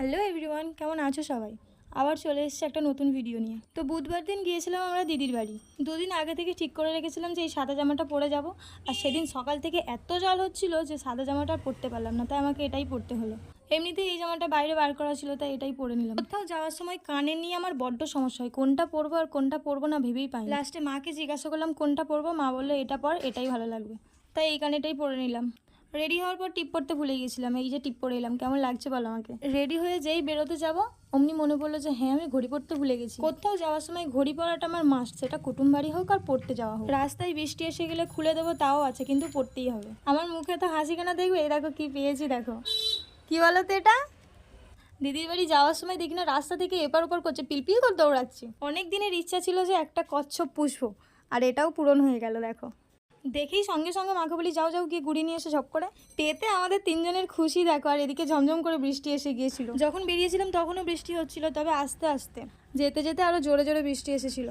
Hello everyone, কেমন আছো সবাই? আবার চলে এসেছে একটা নতুন ভিডিও নিয়ে। তো বুধবার দিন গিয়েছিলাম আমরা দিদির বাড়ি। দুদিন আগে থেকে ঠিক করে রেখেছিলাম যে এই সাদা জামাটা পরে যাব। আর সেদিন সকাল থেকে এত জল হচ্ছিল যে সাদা জামাটা আর পরতে পারলাম না, তাই আমাকে এটাই পরতে হলো। এমনিতেই এই জামাটা বাইরে বার করা ছিল, তাই এটাই পরে নিলাম। কোথাও যাওয়ার সময় কানে নিয়ে আমার বড্ড সমস্যা হয়, কোনটা পরবো আর কোনটা পরবো না ভেবেই পাই। লাস্টে মাকে জিজ্ঞাসা করলাম কোনটা পরবো, মা বললো এটা পর, এটাই ভালো লাগবে। তাই এই কানেটাই পরে নিলাম। রেডি হওয়ার পর টিপ পরতে ভুলে গিয়েছিলাম, এই যে টিপ পরে এলাম। কেমন লাগছে বলো আমাকে? রেডি হয়ে যেই বেরোতে যাব অমনি মনে পড়লো যে হ্যাঁ, আমি ঘড়ি পরতে ভুলে গেছি। কোথাও যাওয়ার সময় ঘড়ি পরাটা আমার মাস্ট, সেটা কুটুম বাড়ি হোক আর পড়তে যাওয়া হোক। রাস্তায় বৃষ্টি এসে গেলে খুলে দেবো তাও আছে, কিন্তু পড়তেই হবে। আমার মুখে তো হাসি কেনা দেখবে, এই দেখো কি পেয়েছি, দেখো কি বলো তো এটা। দিদির বাড়ি যাওয়ার সময় দেখি না রাস্তা থেকে এপার ওপার করছে, পিলপিল করে দৌড়াচ্ছে। অনেক দিনের ইচ্ছা ছিল যে একটা কচ্ছপ পুষবো, আর এটাও পূরণ হয়ে গেল। দেখো দেখেই সঙ্গে সঙ্গে মাকে বলি যাও যাও গিয়ে গুড়ি নিয়ে এসে ঝপ করে। পেতে আমাদের তিনজনের খুশি দেখো। আর এদিকে ঝমঝম করে বৃষ্টি এসে গিয়েছিল। যখন বেরিয়েছিলাম তখনও বৃষ্টি হচ্ছিল, তবে আস্তে আস্তে। যেতে যেতে আরও জোরে জোরে বৃষ্টি এসেছিল।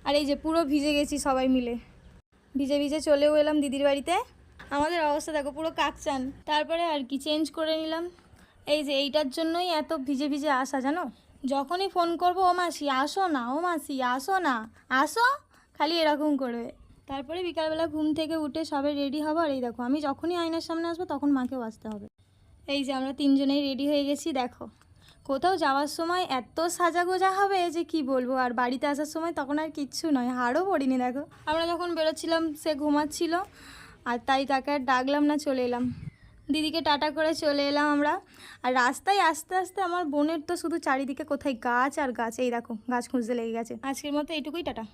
আর এই যে পুরো ভিজে গেছি সবাই মিলে, ভিজে ভিজে চলেও এলাম দিদির বাড়িতে। আমাদের অবস্থা দেখো পুরো কাকচান। তারপরে আর কি চেঞ্জ করে নিলাম। এই যে এইটার জন্যই এত ভিজে ভিজে আসা, জানো। যখনই ফোন করবো ও মাসি আসো না, ও মাসি আসো না, আসো, খালি এরকম করবে। তারপরে বিকালবেলা ঘুম থেকে উঠে সবাই রেডি হবো। আর এই দেখো আমি যখনই আয়নার সামনে আসবো তখন মাকেও আসতে হবে। এই যে আমরা তিনজনেই রেডি হয়ে গেছি। দেখো কোথাও যাওয়ার সময় এত সাজাগোজা হবে যে কি বলবো, আর বাড়িতে আসার সময় তখন আর কিচ্ছু নয়, হাড়ও পড়িনি। দেখো আমরা যখন বেরোচ্ছিলাম সে ঘুমাচ্ছিল, আর তাই তাকে আর ডাকলাম না, চলে এলাম। দিদিকে টাটা করে চলে এলাম আমরা। আর রাস্তায় আস্তে আস্তে আমার বোনের তো শুধু চারিদিকে কোথায় গাছ আর গাছ, এই দেখো গাছ খুঁজতে লেগে গেছে। আজকের মতো এইটুকুই, টাটা।